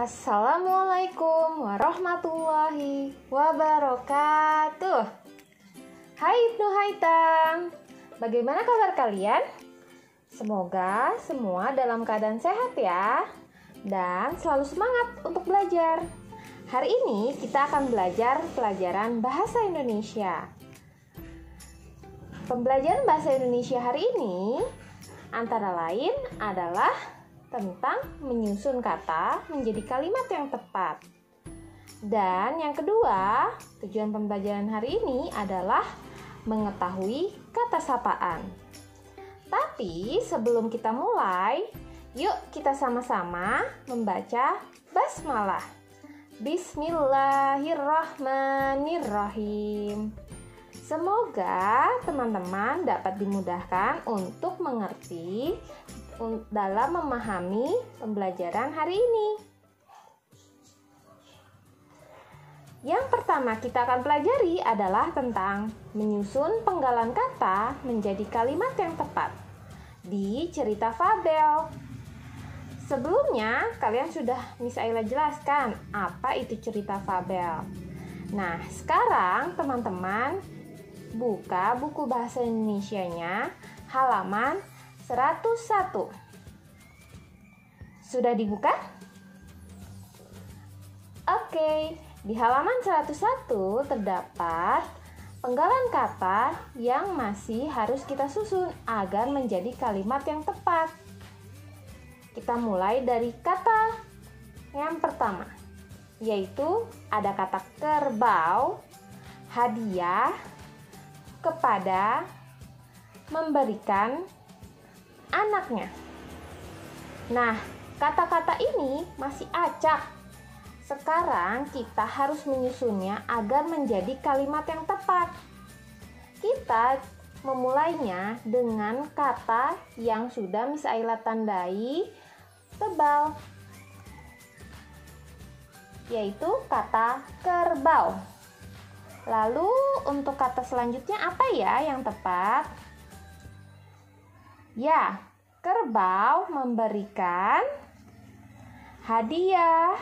Assalamualaikum warahmatullahi wabarakatuh. Hai Ibnu Haitang, bagaimana kabar kalian? Semoga semua dalam keadaan sehat ya, dan selalu semangat untuk belajar. Hari ini kita akan belajar pelajaran Bahasa Indonesia. Pembelajaran Bahasa Indonesia hari ini antara lain adalah tentang menyusun kata menjadi kalimat yang tepat. Dan yang kedua, tujuan pembelajaran hari ini adalah mengetahui kata sapaan. Tapi sebelum kita mulai, yuk kita sama-sama membaca basmalah. Bismillahirrahmanirrahim. Semoga teman-teman dapat dimudahkan untuk mengerti dalam memahami pembelajaran hari ini. Yang pertama kita akan pelajari adalah tentang menyusun penggalan kata menjadi kalimat yang tepat di cerita fabel. Sebelumnya kalian sudah Miss Aila jelaskan apa itu cerita fabel. Nah, sekarang teman-teman buka buku bahasa Indonesianya halaman 101. Sudah dibuka? Oke, di halaman 101 terdapat penggalan kata yang masih harus kita susun agar menjadi kalimat yang tepat. Kita mulai dari kata yang pertama, yaitu ada kata kerbau, hadiah, kepada, memberikan, anaknya. Nah, kata-kata ini masih acak. Sekarang kita harus menyusunnya agar menjadi kalimat yang tepat. Kita memulainya dengan kata yang sudah Miss Aila tandai tebal, yaitu kata kerbau. Lalu untuk kata selanjutnya apa ya yang tepat? Ya, kerbau memberikan hadiah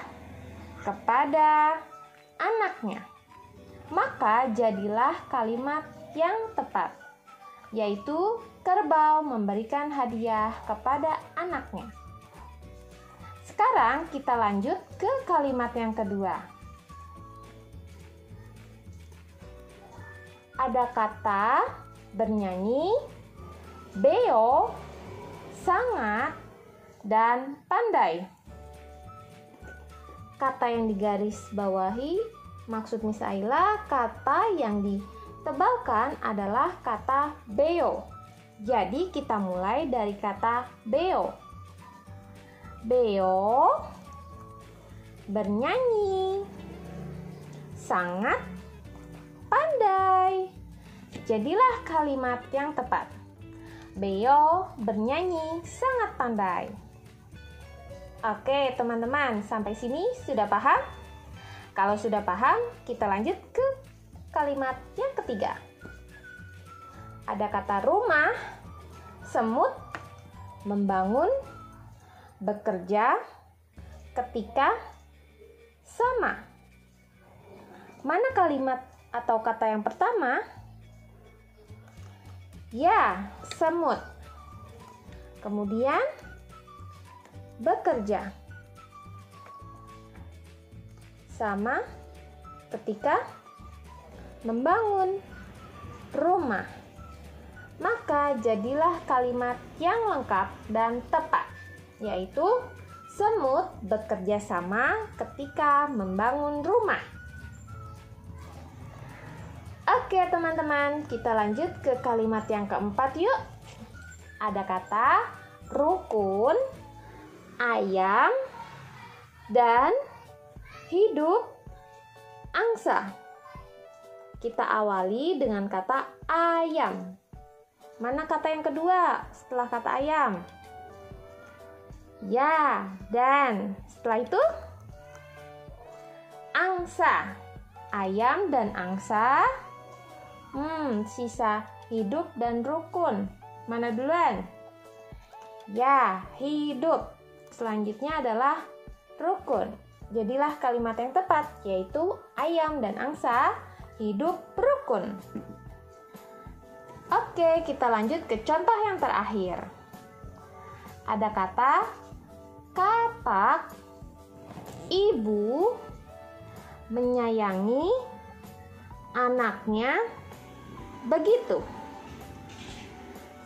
kepada anaknya. Maka jadilah kalimat yang tepat, yaitu kerbau memberikan hadiah kepada anaknya. Sekarang kita lanjut ke kalimat yang kedua. Ada kata bernyanyi, beo, sangat, dan pandai. Kata yang digaris bawahi, maksud Miss Aila, kata yang ditebalkan adalah kata beo. Jadi kita mulai dari kata beo. Beo bernyanyi, sangat pandai. Jadilah kalimat yang tepat. Beo bernyanyi sangat pandai. Oke teman-teman, sampai sini sudah paham? Kalau sudah paham, kita lanjut ke kalimat yang ketiga. Ada kata rumah, semut, membangun, bekerja, ketika, sama. Mana kalimat atau kata yang pertama? Ya, semut. Kemudian bekerja. Sama ketika membangun rumah. Maka jadilah kalimat yang lengkap dan tepat, yaitu semut bekerja sama ketika membangun rumah. Oke teman-teman, kita lanjut ke kalimat yang keempat yuk. Ada kata rukun, ayam, dan hidup angsa. Kita awali dengan kata ayam. Mana kata yang kedua setelah kata ayam? Ya, dan setelah itu angsa. Ayam dan angsa. Sisa hidup dan rukun. Mana duluan? Ya, hidup. Selanjutnya adalah rukun. jadilah kalimat yang tepat, yaitu ayam dan angsa hidup rukun. Oke, kita lanjut ke contoh yang terakhir. Ada kata katak, ibu menyayangi anaknya begitu.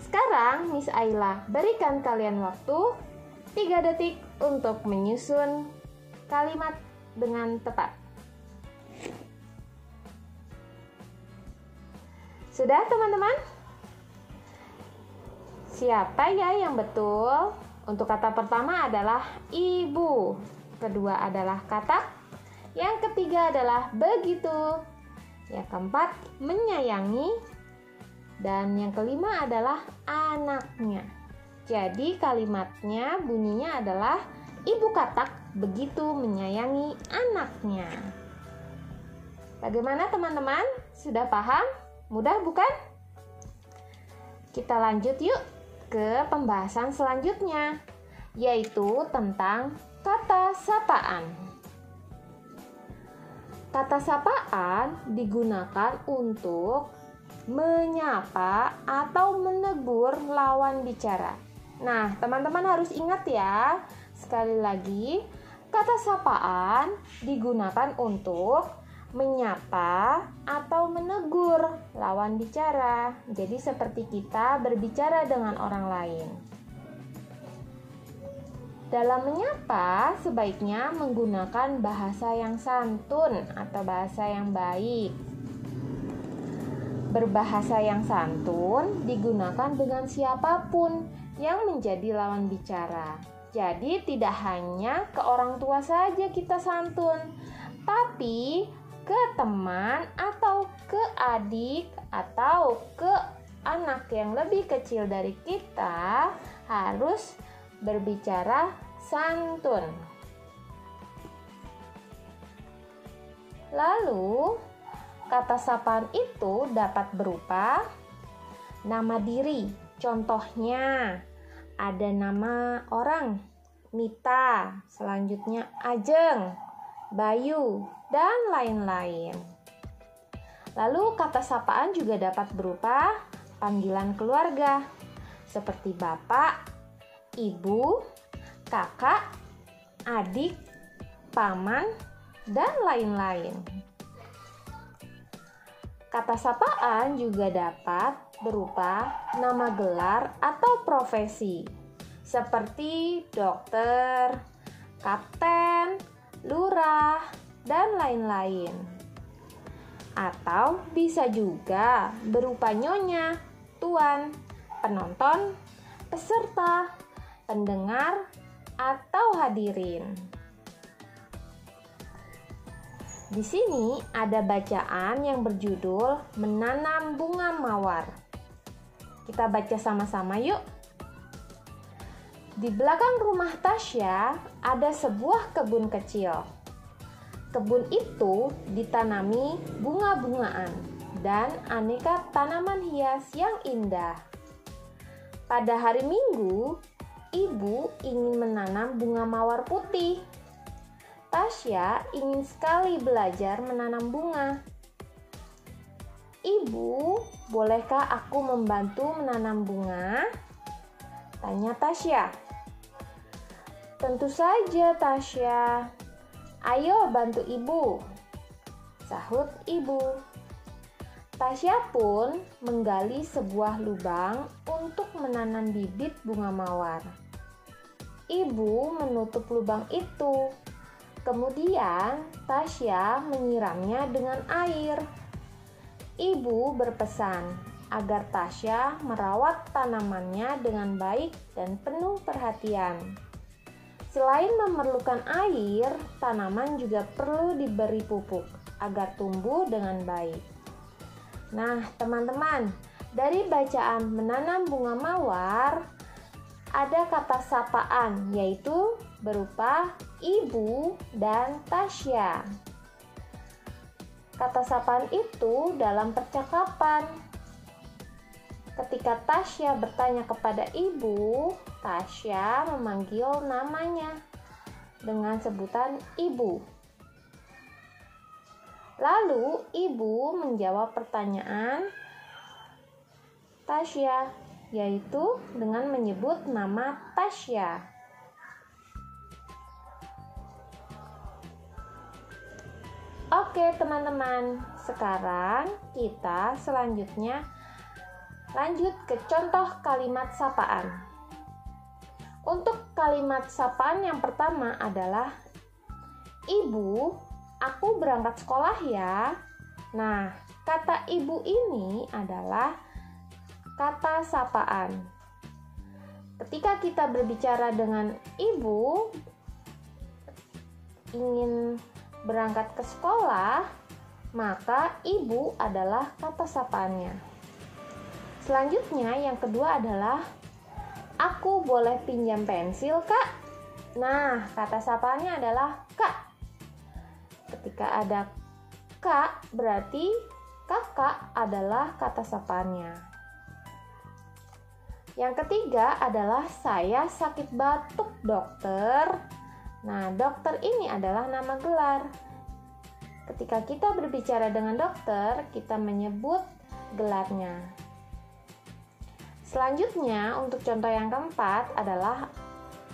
Sekarang Miss Ayla berikan kalian waktu 3 detik untuk menyusun kalimat dengan tepat. Sudah teman-teman? Siapa ya yang betul? Untuk kata pertama adalah ibu, kedua adalah katak, yang ketiga adalah begitu, yang keempat menyayangi, dan yang kelima adalah anaknya. Jadi kalimatnya bunyinya adalah ibu katak begitu menyayangi anaknya. Bagaimana teman-teman? Sudah paham? Mudah bukan? Kita lanjut yuk ke pembahasan selanjutnya, yaitu tentang kata sapaan. Kata sapaan digunakan untuk menyapa atau menegur lawan bicara. Nah, teman-teman harus ingat ya, sekali lagi, kata sapaan digunakan untuk menyapa atau menegur lawan bicara. Jadi seperti kita berbicara dengan orang lain. Dalam menyapa, sebaiknya menggunakan bahasa yang santun atau bahasa yang baik. Berbahasa yang santun digunakan dengan siapapun yang menjadi lawan bicara. Jadi tidak hanya ke orang tua saja kita santun, tapi ke teman atau ke adik atau ke anak yang lebih kecil dari kita harus berbicara santun. Lalu, kata sapaan itu dapat berupa nama diri. Contohnya, ada nama orang, Mita, selanjutnya Ajeng, Bayu, dan lain-lain. Lalu kata sapaan juga dapat berupa panggilan keluarga, seperti bapak, ibu, kakak, adik, paman, dan lain-lain. Kata sapaan juga dapat berupa nama gelar atau profesi, seperti dokter, kapten, lurah, dan lain-lain. Atau bisa juga berupa nyonya, tuan, penonton, peserta, pendengar, atau hadirin. Di sini ada bacaan yang berjudul Menanam Bunga Mawar. Kita baca sama-sama yuk. Di belakang rumah Tasya ada sebuah kebun kecil. Kebun itu ditanami bunga-bungaan dan aneka tanaman hias yang indah. Pada hari Minggu, ibu ingin menanam bunga mawar putih. Tasya ingin sekali belajar menanam bunga. Ibu, bolehkah aku membantu menanam bunga? Tanya Tasya. Tentu saja, Tasya. Ayo bantu ibu, sahut ibu. Tasya pun menggali sebuah lubang untuk menanam bibit bunga mawar. Ibu menutup lubang itu. Kemudian Tasya menyiramnya dengan air. Ibu berpesan agar Tasya merawat tanamannya dengan baik dan penuh perhatian. Selain memerlukan air, tanaman juga perlu diberi pupuk agar tumbuh dengan baik. Nah, teman-teman, dari bacaan menanam bunga mawar, ada kata sapaan, yaitu berupa ibu dan Tasya. Kata sapaan itu dalam percakapan. Ketika Tasya bertanya kepada ibu, Tasya memanggil namanya. dengan sebutan ibu. Lalu ibu menjawab pertanyaan Tasya, yaitu dengan menyebut nama Tasya. Oke teman-teman, sekarang kita selanjutnya lanjut ke contoh kalimat sapaan. Untuk kalimat sapaan yang pertama adalah, Ibu, aku berangkat sekolah ya. Nah, kata ibu ini adalah kata sapaan. Ketika kita berbicara dengan ibu ingin berangkat ke sekolah, maka ibu adalah kata sapaannya. Selanjutnya yang kedua adalah, aku boleh pinjam pensil, Kak? Nah, kata sapaannya adalah Kak. Ketika ada Kak, berarti kakak adalah kata sapaannya. Yang ketiga adalah, saya sakit batuk, dokter. Nah, dokter ini adalah nama gelar. Ketika kita berbicara dengan dokter, kita menyebut gelarnya. Selanjutnya, untuk contoh yang keempat adalah,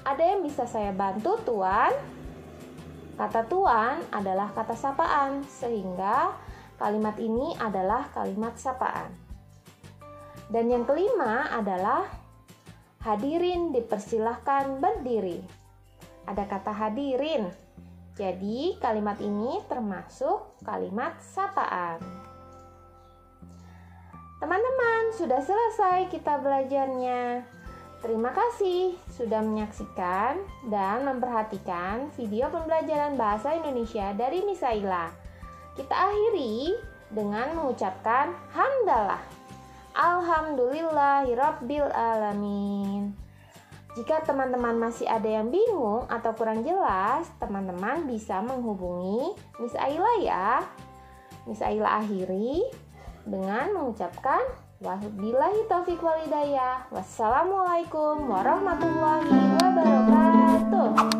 ada yang bisa saya bantu, Tuan? Kata Tuan adalah kata sapaan, sehingga kalimat ini adalah kalimat sapaan. Dan yang kelima adalah, hadirin dipersilahkan berdiri. Ada kata hadirin, jadi kalimat ini termasuk kalimat sapaan. Teman-teman, sudah selesai kita belajarnya. Terima kasih sudah menyaksikan dan memperhatikan video pembelajaran bahasa Indonesia dari Miss Aila. Kita akhiri dengan mengucapkan hamdalah. Alhamdulillahirabbil alamin. Jika teman-teman masih ada yang bingung atau kurang jelas, teman-teman bisa menghubungi Miss Aila ya. Miss Aila akhiri dengan mengucapkan wabillahi taufiq wal hidayah. Wassalamualaikum warahmatullahi wabarakatuh.